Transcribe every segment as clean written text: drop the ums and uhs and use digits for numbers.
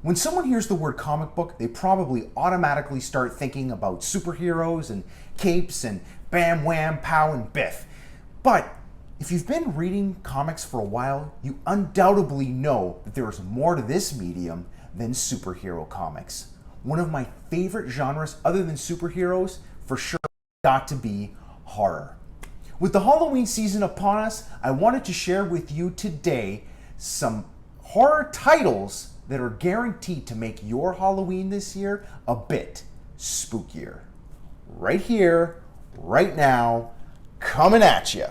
When someone hears the word comic book, they probably automatically start thinking about superheroes and capes and bam, wham, pow, and biff. But if you've been reading comics for a while, you undoubtedly know that there is more to this medium than superhero comics. One of my favorite genres, other than superheroes, for sure got to be horror. With the Halloween season upon us, I wanted to share with you today some horror titles that are guaranteed to make your Halloween this year a bit spookier. Right here, right now, coming at you.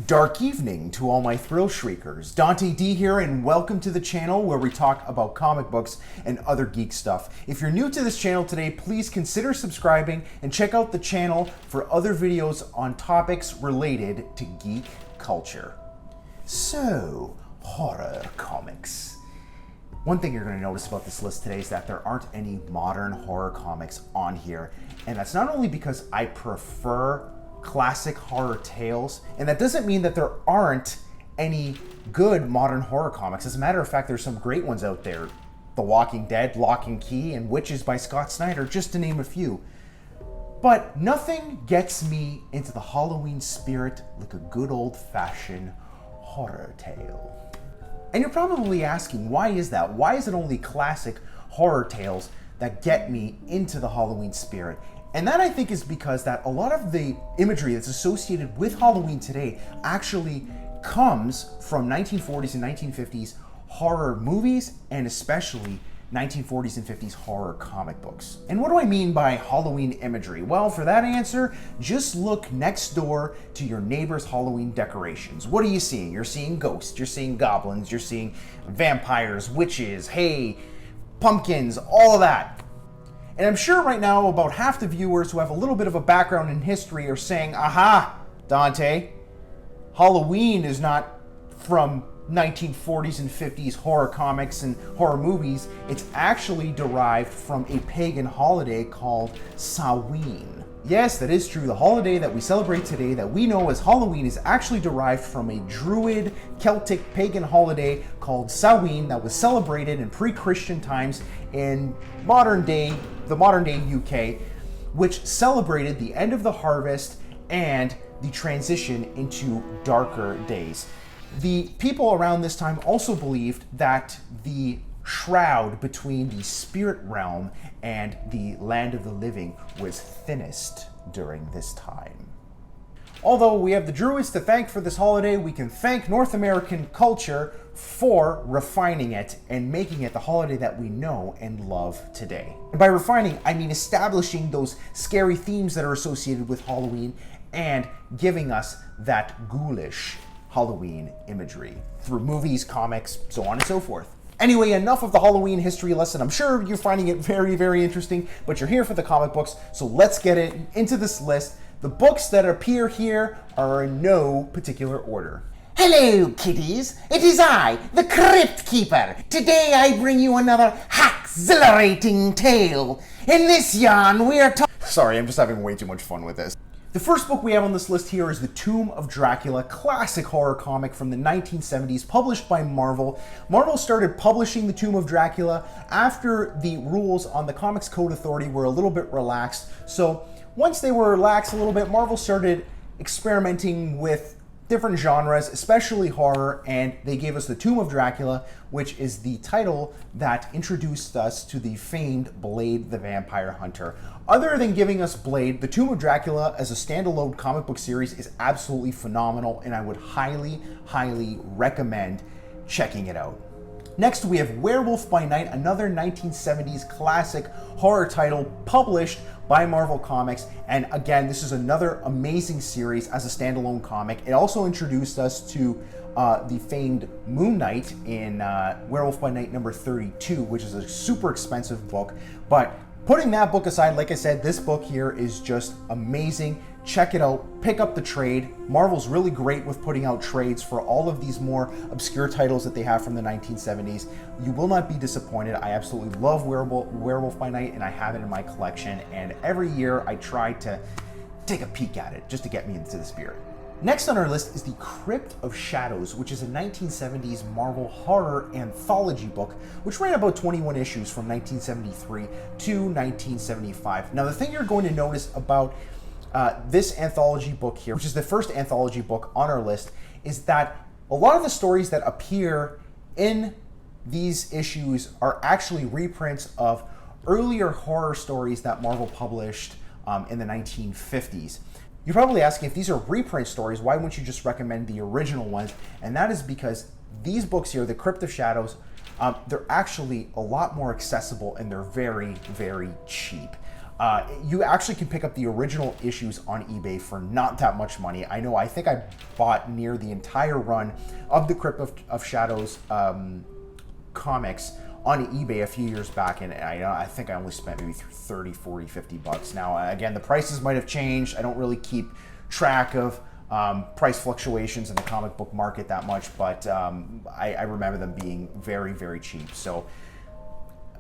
Dark evening to all my thrill shriekers. Dante D here, and welcome to the channel where we talk about comic books and other geek stuff. If you're new to this channel today, please consider subscribing and check out the channel for other videos on topics related to geek culture. So, horror comics. One thing you're going to notice about this list today is that there aren't any modern horror comics on here, and that's not only because I prefer classic horror tales, and that doesn't mean that there aren't any good modern horror comics. As a matter of fact, there's some great ones out there. The Walking Dead, Lock and Key, and Witches by Scott Snyder, just to name a few. But nothing gets me into the Halloween spirit like a good old-fashioned horror tale. And you're probably asking, why is that? Why is it only classic horror tales that get me into the Halloween spirit? And that, I think, is because that a lot of the imagery that's associated with Halloween today actually comes from 1940s and 1950s horror movies, and especially 1940s and 50s horror comic books. And what do I mean by Halloween imagery? Well, for that answer, just look next door to your neighbor's Halloween decorations. What are you seeing? You're seeing ghosts, you're seeing goblins, you're seeing vampires, witches, hay, pumpkins, all of that. And I'm sure right now about half the viewers who have a little bit of a background in history are saying, aha, Dante, Halloween is not from 1940s and 50s horror comics and horror movies. It's actually derived from a pagan holiday called Samhain. Yes, that is true. The holiday that we celebrate today that we know as Halloween is actually derived from a Druid Celtic pagan holiday called Samhain that was celebrated in pre-Christian times in the modern day UK, which celebrated the end of the harvest and the transition into darker days. The people around this time also believed that the shroud between the spirit realm and the land of the living was thinnest during this time. Although we have the Druids to thank for this holiday, we can thank North American culture for refining it and making it the holiday that we know and love today. And by refining, I mean establishing those scary themes that are associated with Halloween and giving us that ghoulish Halloween imagery through movies, comics, so on and so forth. Anyway, enough of the Halloween history lesson. I'm sure you're finding it very, very interesting, but you're here for the comic books, so let's get into this list. The books that appear here are in no particular order. Hello, kiddies. It is I, the Crypt Keeper. Today I bring you another exhilarating tale. In this yarn, we are Sorry, I'm just having way too much fun with this. The first book we have on this list here is The Tomb of Dracula, classic horror comic from the 1970s, published by Marvel. Marvel started publishing The Tomb of Dracula after the rules on the Comics Code Authority were a little bit relaxed. So once they were relaxed a little bit, Marvel started experimenting with different genres, especially horror, and they gave us The Tomb of Dracula, which is the title that introduced us to the famed Blade the Vampire Hunter. Other than giving us Blade, The Tomb of Dracula as a standalone comic book series is absolutely phenomenal, and I would highly, highly recommend checking it out. Next, we have Werewolf by Night, another 1970s classic horror title published by Marvel Comics. And again, this is another amazing series as a standalone comic. It also introduced us to the famed Moon Knight in Werewolf by Night number 32, which is a super expensive book. But putting that book aside, like I said, this book here is just amazing. check it out, pick up the trade. Marvel's really great with putting out trades for all of these more obscure titles that they have from the 1970s. You will not be disappointed. I absolutely love Werewolf by Night, and I have it in my collection, and every year I try to take a peek at it just to get me into the spirit. Next on our list is the Crypt of Shadows, which is a 1970s Marvel horror anthology book, which ran about 21 issues from 1973 to 1975. Now, the thing you're going to notice about this anthology book here, which is the first anthology book on our list, is that a lot of the stories that appear in these issues are actually reprints of earlier horror stories that Marvel published in the 1950s. You're probably asking, if these are reprint stories, why wouldn't you just recommend the original ones? And that is because these books here, the Crypt of Shadows, they're actually a lot more accessible, and they're very, very cheap. You actually can pick up the original issues on eBay for not that much money. I think I bought near the entire run of the Crypt of Shadows comics on eBay a few years back, and I think I only spent maybe 30, 40, 50 bucks. Now, again, the prices might have changed. I don't really keep track of price fluctuations in the comic book market that much, but I remember them being very, very cheap. So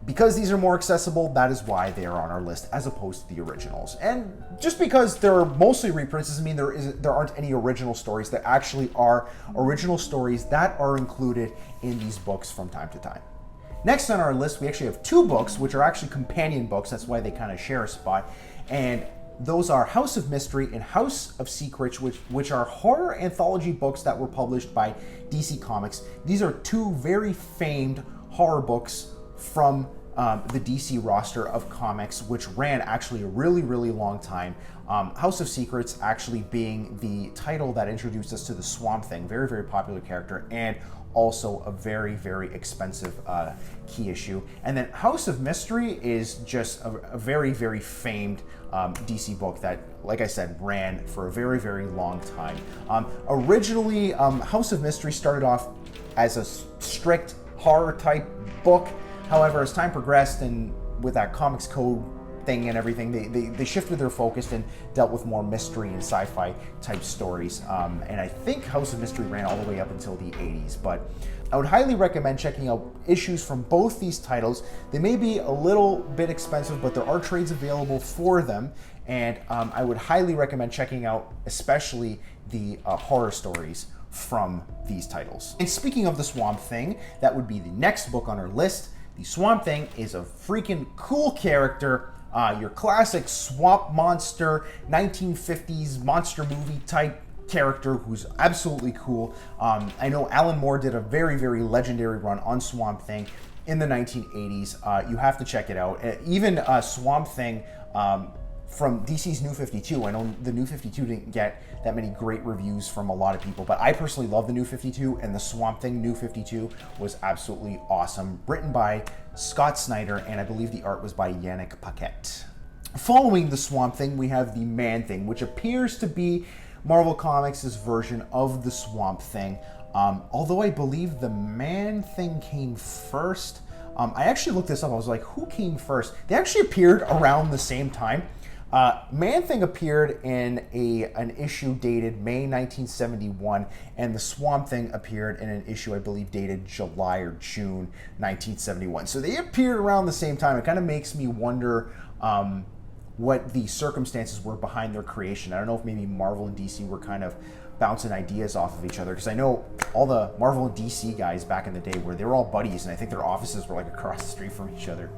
because these are more accessible, that is why they are on our list as opposed to the originals. And just because they're mostly reprints doesn't mean there aren't any original stories. There actually are original stories that are included in these books from time to time. Next on our list, we actually have two books, which are actually companion books. That's why they kind of share a spot. And those are House of Mystery and House of Secrets, which are horror anthology books that were published by DC Comics. These are two very famed horror books from the DC roster of comics, which ran actually a really, really long time. House of Secrets actually being the title that introduced us to the Swamp Thing, very, very popular character, and also a very, very expensive key issue. And then House of Mystery is just a very, very famed DC book that, like I said, ran for a very, very long time. Originally, House of Mystery started off as a strict horror type book. However, as time progressed and with that Comics Code thing and everything, they shifted their focus and dealt with more mystery and sci-fi type stories. And I think House of Mystery ran all the way up until the 80s. But I would highly recommend checking out issues from both these titles. They may be a little bit expensive, but there are trades available for them. And I would highly recommend checking out especially the horror stories from these titles. And speaking of the Swamp Thing, that would be the next book on our list. The Swamp Thing is a freaking cool character. Your classic swamp monster, 1950s monster movie type character who's absolutely cool. I know Alan Moore did a very, very legendary run on Swamp Thing in the 1980s. You have to check it out. Even Swamp Thing from DC's New 52. I know the New 52 didn't get that many great reviews from a lot of people, but I personally love the New 52, and the Swamp Thing New 52 was absolutely awesome. Written by Scott Snyder, and I believe the art was by Yannick Paquette. Following the Swamp Thing, we have the Man-Thing, which appears to be Marvel Comics' version of the Swamp Thing. Although I believe the Man-Thing came first. I actually looked this up. I was like, who came first? They actually appeared around the same time. Man-Thing appeared in an issue dated May 1971, and the Swamp Thing appeared in an issue, I believe, dated July or June 1971. So they appeared around the same time. It kind of makes me wonder what the circumstances were behind their creation. I don't know if maybe Marvel and DC were kind of bouncing ideas off of each other, because I know all the Marvel and DC guys back in the day they were all buddies, and I think their offices were like across the street from each other.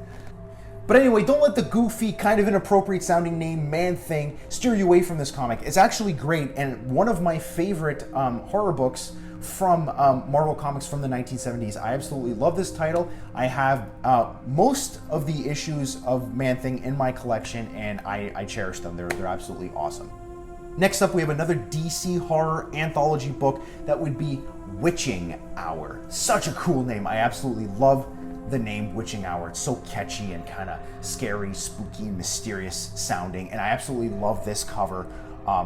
But anyway, don't let the goofy, kind of inappropriate sounding name Man-Thing steer you away from this comic. It's actually great, and one of my favorite horror books from Marvel Comics from the 1970s. I absolutely love this title. I have most of the issues of Man-Thing in my collection, and I cherish them. They're absolutely awesome. Next up, we have another DC horror anthology book that would be Witching Hour. Such a cool name. I absolutely love the name Witching Hour. It's so catchy and kind of scary, spooky, and mysterious sounding, and I absolutely love this cover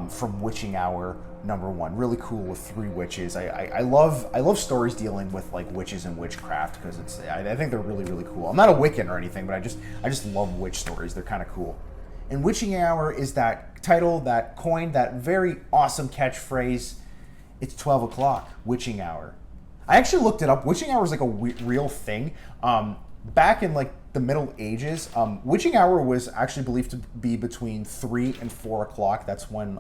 from Witching Hour #1. Really cool with 3 witches. I love stories dealing with like witches and witchcraft, because I think they're really, really cool. I'm not a Wiccan or anything, but I just love witch stories. They're kind of cool. And witching hour is that title that coined that very awesome catchphrase, it's 12 o'clock, witching hour. I actually looked it up. Witching hour is like a real thing. Back in like the Middle Ages, witching hour was actually believed to be between 3 and 4 o'clock. That's when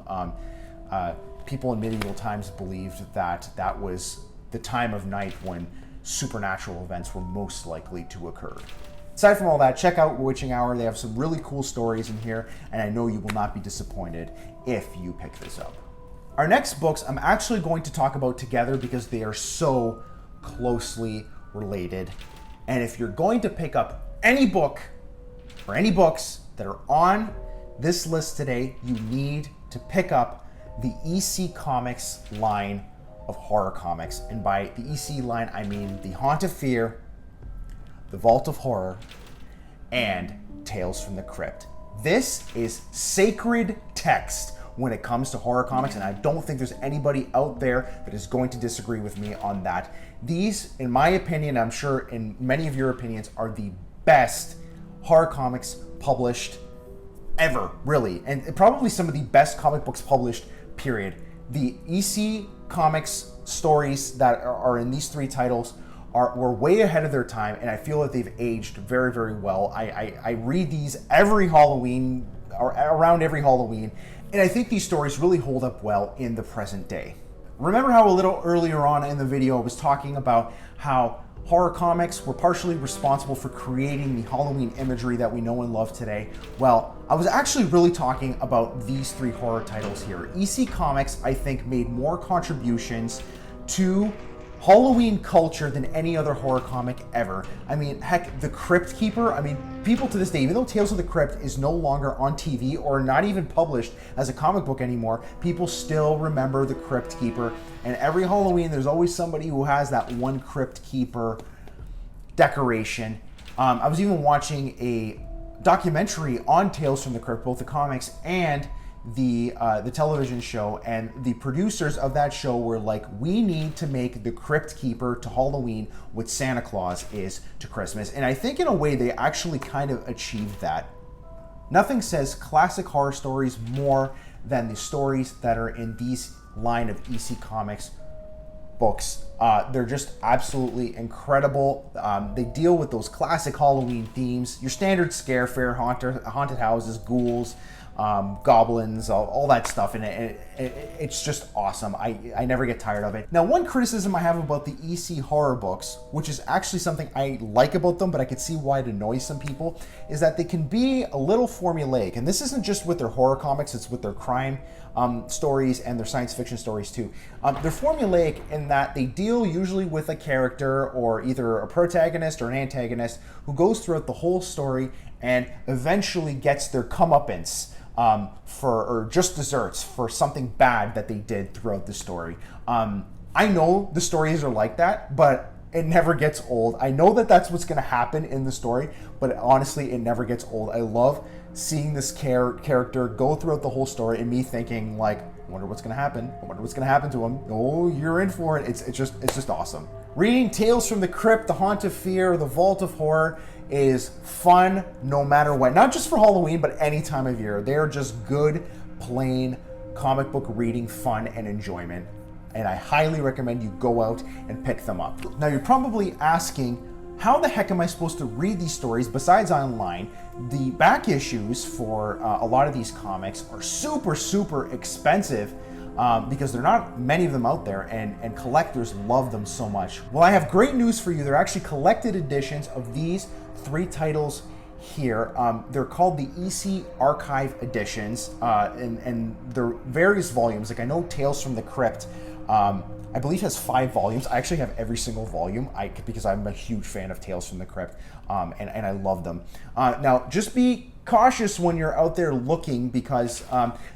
people in medieval times believed that that was the time of night when supernatural events were most likely to occur. Aside from all that, check out Witching Hour. They have some really cool stories in here, and I know you will not be disappointed if you pick this up. Our next books I'm actually going to talk about together because they are so closely related. And if you're going to pick up any book or any books that are on this list today, you need to pick up the EC Comics line of horror comics. And by the EC line, I mean the Haunt of Fear, the Vault of Horror, and Tales from the Crypt. This is sacred text when it comes to horror comics, and I don't think there's anybody out there that is going to disagree with me on that. These, in my opinion, I'm sure in many of your opinions, are the best horror comics published ever, really, and probably some of the best comic books published, period. The EC Comics stories that are in these three titles were way ahead of their time, and I feel that they've aged very, very well. I read these every Halloween, or around every Halloween, and I think these stories really hold up well in the present day. Remember how a little earlier on in the video I was talking about how horror comics were partially responsible for creating the Halloween imagery that we know and love today? Well, I was actually really talking about these three horror titles here. EC Comics, I think, made more contributions to Halloween culture than any other horror comic ever. I mean, heck, the Crypt Keeper, I mean, people to this day, even though Tales of the Crypt is no longer on TV or not even published as a comic book anymore, people still remember the Crypt Keeper. And every Halloween, there's always somebody who has that one Crypt Keeper decoration. I was even watching a documentary on Tales from the Crypt, both the comics and the television show, and the producers of that show were like, we need to make the Crypt Keeper to Halloween what Santa Claus is to Christmas. And I think in a way they actually kind of achieved that. Nothing says classic horror stories more than the stories that are in these line of EC Comics books. They're just absolutely incredible. They deal with those classic Halloween themes, your standard scare fare, haunted houses, ghouls, goblins, all that stuff, and it's just awesome. I never get tired of it. Now, one criticism I have about the EC horror books, which is actually something I like about them, but I could see why it annoys some people, is that they can be a little formulaic. And this isn't just with their horror comics, it's with their crime stories and their science fiction stories too. They're formulaic in that they deal usually with a character or either a protagonist or an antagonist who goes throughout the whole story and eventually gets their comeuppance or just desserts for something bad that they did throughout the story. I know the stories are like that, but it never gets old. I know that that's what's going to happen in the story, but honestly, it never gets old. I love seeing this character go throughout the whole story and me thinking like, I wonder what's going to happen. I wonder what's going to happen to him. Oh, you're in for it. It's just awesome. Reading Tales from the Crypt, the Haunt of Fear, the Vault of Horror is fun no matter what. Not just for Halloween, but any time of year. They're just good, plain comic book reading fun and enjoyment. And I highly recommend you go out and pick them up. Now, you're probably asking, how the heck am I supposed to read these stories besides online? The back issues for a lot of these comics are super, super expensive because there are not many of them out there, and collectors love them so much. Well, I have great news for you. They're actually collected editions of these three titles here. They're called the EC Archive editions, and they're various volumes. Like I know Tales from the Crypt, I believe has 5 volumes. I actually have every single volume because I'm a huge fan of Tales from the Crypt, and I love them. Now, just be cautious when you're out there looking because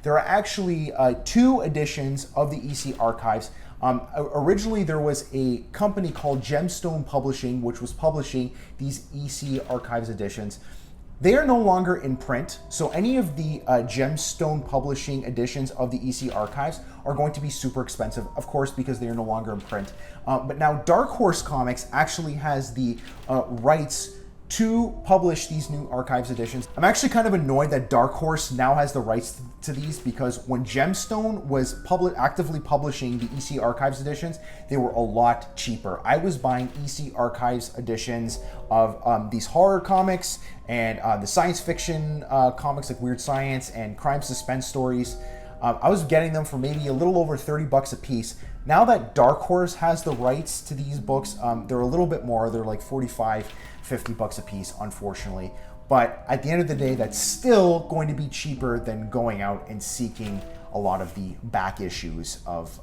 there are actually 2 editions of the EC Archives. Originally, there was a company called Gemstone Publishing, which was publishing these EC Archives editions. They are no longer in print, so any of the Gemstone Publishing editions of the EC Archives are going to be super expensive, of course, because they are no longer in print. But now Dark Horse Comics actually has the rights to publish these new archives editions. I'm actually kind of annoyed that Dark Horse now has the rights to these, because when Gemstone was actively publishing the EC Archives editions, they were a lot cheaper. I was buying EC Archives editions of these horror comics and the science fiction comics like Weird Science and crime suspense stories. I was getting them for maybe a little over 30 bucks a piece. Now that Dark Horse has the rights to these books, they're a little bit more. They're like 45, 50 bucks a piece, unfortunately. But at the end of the day, that's still going to be cheaper than going out and seeking a lot of the back issues of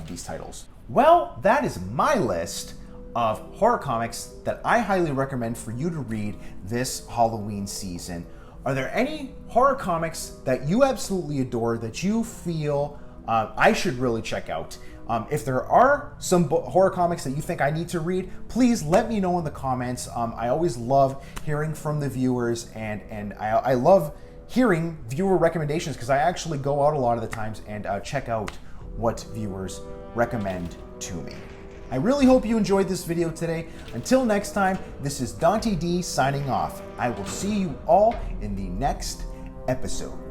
these titles. Well, that is my list of horror comics that I highly recommend for you to read this Halloween season. Are there any horror comics that you absolutely adore that you feel I should really check out? If there are some horror comics that you think I need to read, please let me know in the comments. I always love hearing from the viewers, and I love hearing viewer recommendations, because I actually go out a lot of the times and check out what viewers recommend to me. I really hope you enjoyed this video today. Until next time, this is Dante D signing off. I will see you all in the next episode.